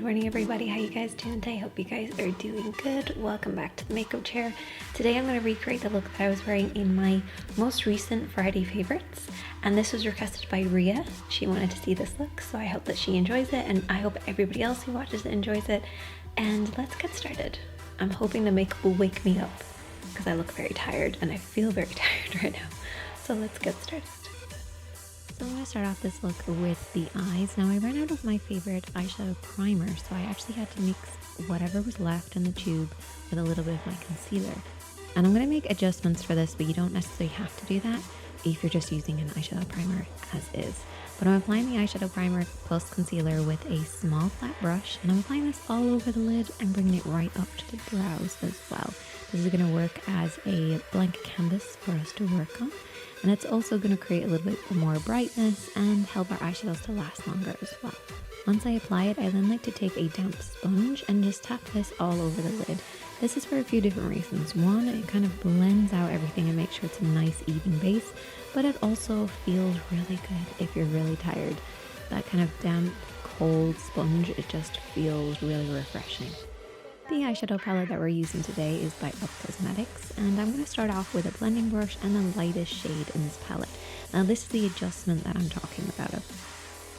Good morning everybody, how you guys doing today? Hope you guys are doing good. Welcome back to the makeup chair. Today I'm going to recreate the look that I was wearing in my most recent Friday favorites, and this was requested by Ria. She wanted to see this look, so I hope that she enjoys it, and I hope everybody else who watches it enjoys it. And let's get started. I'm hoping the makeup will wake me up because I look very tired and I feel very tired right now. So let's get started. So I'm going to start off this look with the eyes. Now I ran out of my favorite eyeshadow primer, so I actually had to mix whatever was left in the tube with a little bit of my concealer. And I'm going to make adjustments for this, but you don't necessarily have to do that if you're just using an eyeshadow primer as is. But I'm applying the eyeshadow primer plus concealer with a small flat brush, and I'm applying this all over the lid and bringing it right up to the brows as well. This is going to work as a blank canvas for us to work on. And it's also going to create a little bit more brightness and help our eyeshadows to last longer as well. Once I apply it, I then like to take a damp sponge and just tap this all over the lid. This is for a few different reasons. One, it kind of blends out everything and makes sure it's a nice even base, but it also feels really good if you're really tired. That kind of damp, cold sponge, it just feels really refreshing. The eyeshadow palette that we're using today is by Up Cosmetics, and I'm going to start off with a blending brush and the lightest shade in this palette. Now this is the adjustment that I'm talking about.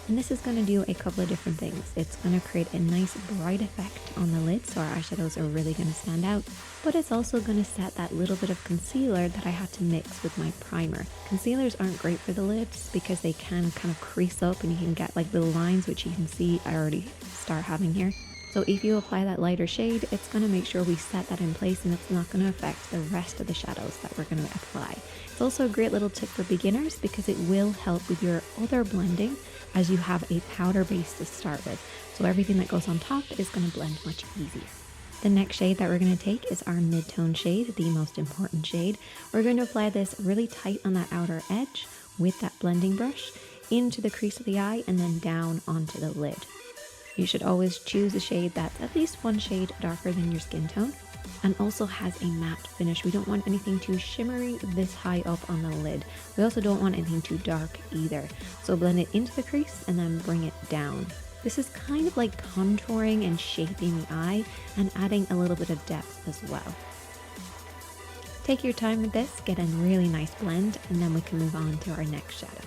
And this is going to do a couple of different things. It's going to create a nice bright effect on the lid, so our eyeshadows are really going to stand out, but it's also going to set that little bit of concealer that I had to mix with my primer. Concealers aren't great for the lids because they can kind of crease up and you can get like little lines, which you can see I already start having here. So if you apply that lighter shade, it's going to make sure we set that in place and it's not going to affect the rest of the shadows that we're going to apply. It's also a great little tip for beginners because it will help with your other blending as you have a powder base to start with. So everything that goes on top is going to blend much easier. The next shade that we're going to take is our mid-tone shade, the most important shade. We're going to apply this really tight on that outer edge with that blending brush into the crease of the eye and then down onto the lid. You should always choose a shade that's at least one shade darker than your skin tone and also has a matte finish. We don't want anything too shimmery this high up on the lid. We also don't want anything too dark either. So blend it into the crease and then bring it down. This is kind of like contouring and shaping the eye and adding a little bit of depth as well. Take your time with this, get a really nice blend, and then we can move on to our next shadow.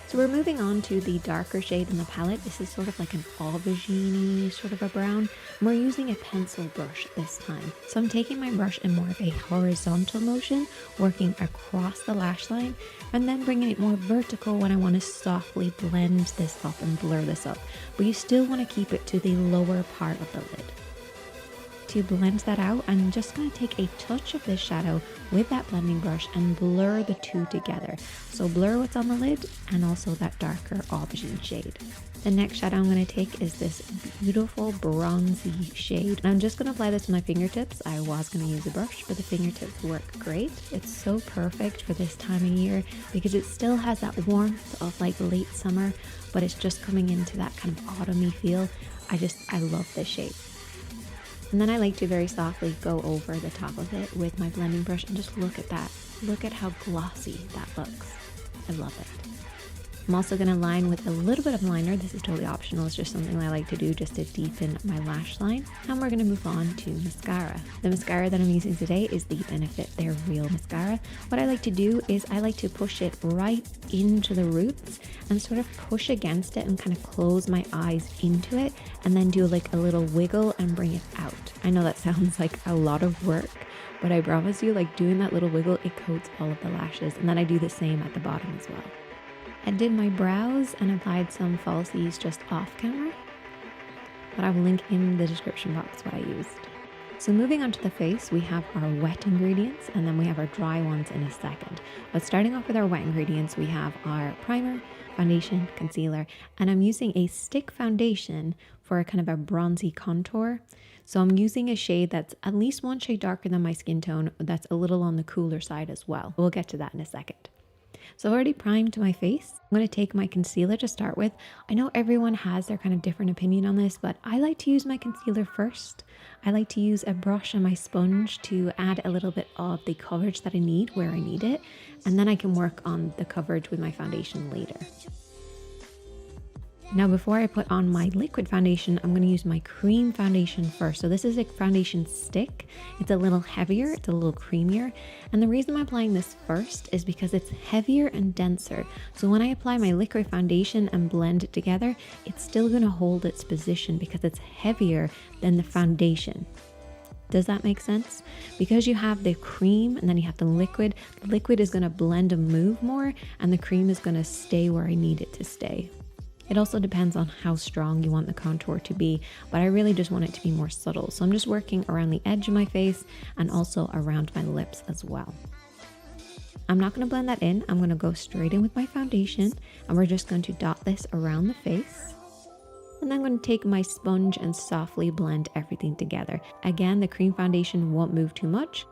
So we're moving on to the darker shade in the palette. This is sort of like an aubergine sort of a brown. And we're using a pencil brush this time. So I'm taking my brush in more of a horizontal motion, working across the lash line, and then bringing it more vertical when I want to softly blend this up and blur this up. But you still want to keep it to the lower part of the lid. To blend that out, I'm just going to take a touch of this shadow with that blending brush and blur the two together. So blur what's on the lid and also that darker aubergine shade. The next shadow I'm going to take is this beautiful bronzy shade. And I'm just going to apply this with my fingertips. I was going to use a brush, but the fingertips work great. It's so perfect for this time of year because it still has that warmth of like late summer, but it's just coming into that kind of autumny feel. I love this shade. And then I like to very softly go over the top of it with my blending brush and just look at that. Look at how glossy that looks. I love it. I'm also going to line with a little bit of liner. This is totally optional. It's just something I like to do just to deepen my lash line. And we're going to move on to mascara. The mascara that I'm using today is the Benefit They're Real Mascara. What I like to do is I like to push it right into the roots and sort of push against it and kind of close my eyes into it and then do like a little wiggle and bring it out. I know that sounds like a lot of work, but I promise you, like doing that little wiggle, it coats all of the lashes. And then I do the same at the bottom as well. I did my brows and applied some falsies just off camera, but I will link in the description box what I used. So moving on to the face, we have our wet ingredients and then we have our dry ones in a second. But starting off with our wet ingredients, we have our primer, foundation, concealer, and I'm using a stick foundation for a kind of a bronzy contour. So I'm using a shade that's at least one shade darker than my skin tone, that's a little on the cooler side as well. We'll get to that in a second. So I've already primed my face. I'm going to take my concealer to start with. I know everyone has their kind of different opinion on this, but I like to use my concealer first. I like to use a brush and my sponge to add a little bit of the coverage that I need where I need it, and then I can work on the coverage with my foundation later. Now before I put on my liquid foundation, I'm going to use my cream foundation first. So this is a foundation stick. It's a little heavier, it's a little creamier. And the reason I'm applying this first is because it's heavier and denser. So when I apply my liquid foundation and blend it together, it's still going to hold its position because it's heavier than the foundation. Does that make sense? Because you have the cream and then you have the liquid is going to blend and move more, and the cream is going to stay where I need it to stay. It also depends on how strong you want the contour to be, but I really just want it to be more subtle. So I'm just working around the edge of my face and also around my lips as well. I'm not going to blend that in. I'm going to go straight in with my foundation, and we're just going to dot this around the face. And then I'm going to take my sponge and softly blend everything together. Again, the cream foundation won't move too much,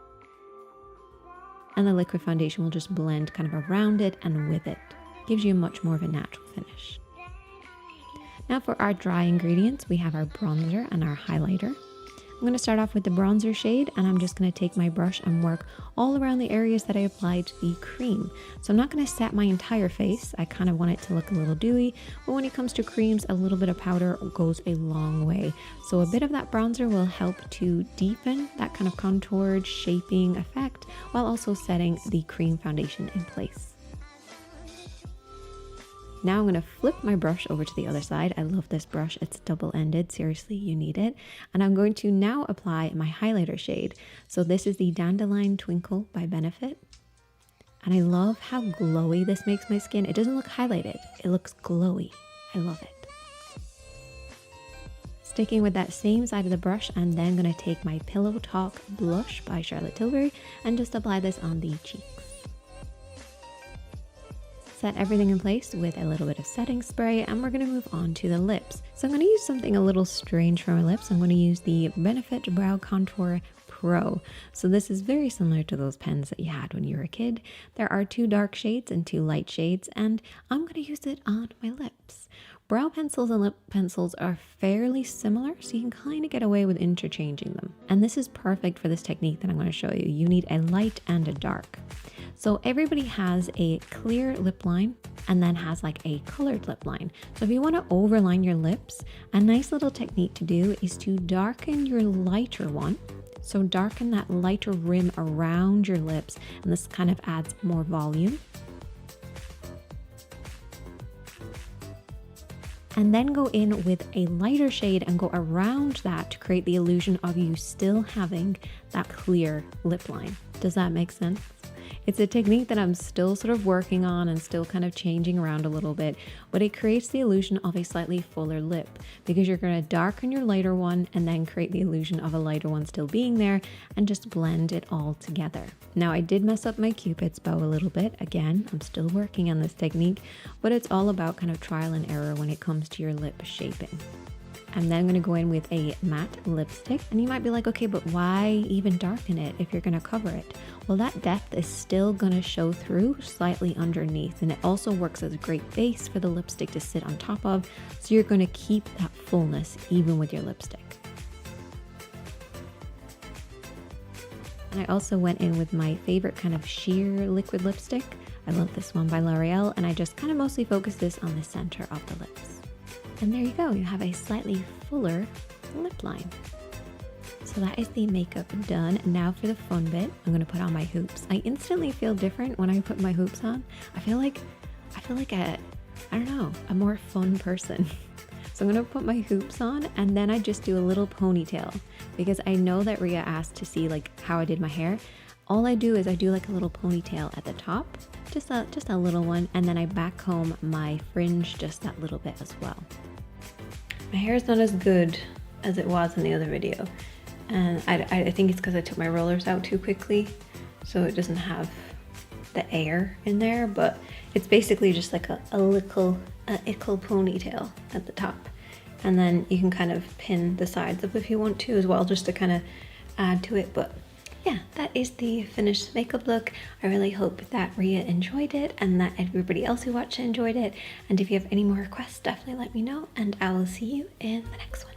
and the liquid foundation will just blend kind of around it and with it. Gives you much more of a natural finish. Now for our dry ingredients, we have our bronzer and our highlighter. I'm going to start off with the bronzer shade, and I'm just going to take my brush and work all around the areas that I applied the cream. So I'm not going to set my entire face. I kind of want it to look a little dewy, but when it comes to creams, a little bit of powder goes a long way. So a bit of that bronzer will help to deepen that kind of contoured shaping effect while also setting the cream foundation in place. Now I'm going to flip my brush over to the other side. I love this brush. It's double-ended. Seriously, you need it. And I'm going to now apply my highlighter shade. So this is the Dandelion Twinkle by Benefit. And I love how glowy this makes my skin. It doesn't look highlighted. It looks glowy. I love it. Sticking with that same side of the brush, I'm then going to take my Pillow Talk blush by Charlotte Tilbury and just apply this on the cheeks. Set everything in place with a little bit of setting spray, and we're going to move on to the lips. So I'm going to use something a little strange for my lips. I'm going to use the Benefit Brow Contour Pro. So this is very similar to those pens that you had when you were a kid. There are 2 dark shades and 2 light shades, and I'm going to use it on my lips. Brow pencils and lip pencils are fairly similar, so you can kind of get away with interchanging them. And this is perfect for this technique that I'm going to show you. You need a light and a dark. So everybody has a clear lip line and then has like a colored lip line. So if you want to overline your lips, a nice little technique to do is to darken your lighter one. So darken that lighter rim around your lips, and this kind of adds more volume. And then go in with a lighter shade and go around that to create the illusion of you still having that clear lip line. Does that make sense? It's a technique that I'm still sort of working on and still kind of changing around a little bit, but it creates the illusion of a slightly fuller lip because you're going to darken your lighter one and then create the illusion of a lighter one still being there and just blend it all together. Now I did mess up my Cupid's bow a little bit. Again, I'm still working on this technique, but it's all about kind of trial and error when it comes to your lip shaping. And then I'm going to go in with a matte lipstick, and you might be like, okay, but why even darken it if you're going to cover it? Well, that depth is still going to show through slightly underneath, and it also works as a great base for the lipstick to sit on top of, so you're going to keep that fullness even with your lipstick. And I also went in with my favorite kind of sheer liquid lipstick. I love this one by L'Oreal, and I just kind of mostly focus this on the center of the lips. And there you go, you have a slightly fuller lip line. So that is the makeup done. And now for the fun bit, I'm gonna put on my hoops. I instantly feel different when I put my hoops on. I feel like I don't know, a more fun person. So I'm gonna put my hoops on, and then I just do a little ponytail because I know that Ria asked to see like how I did my hair. All I do is I do like a little ponytail at the top, just a little one, and then I back comb my fringe just that little bit as well. My hair is not as good as it was in the other video, and I think it's because I took my rollers out too quickly, so it doesn't have the air in there, but it's basically just like a ickle ponytail at the top, and then you can kind of pin the sides up if you want to as well, just to kind of add to it. But yeah, that is the finished makeup look. I really hope that Ria enjoyed it and that everybody else who watched it enjoyed it. And if you have any more requests, definitely let me know, and I will see you in the next one.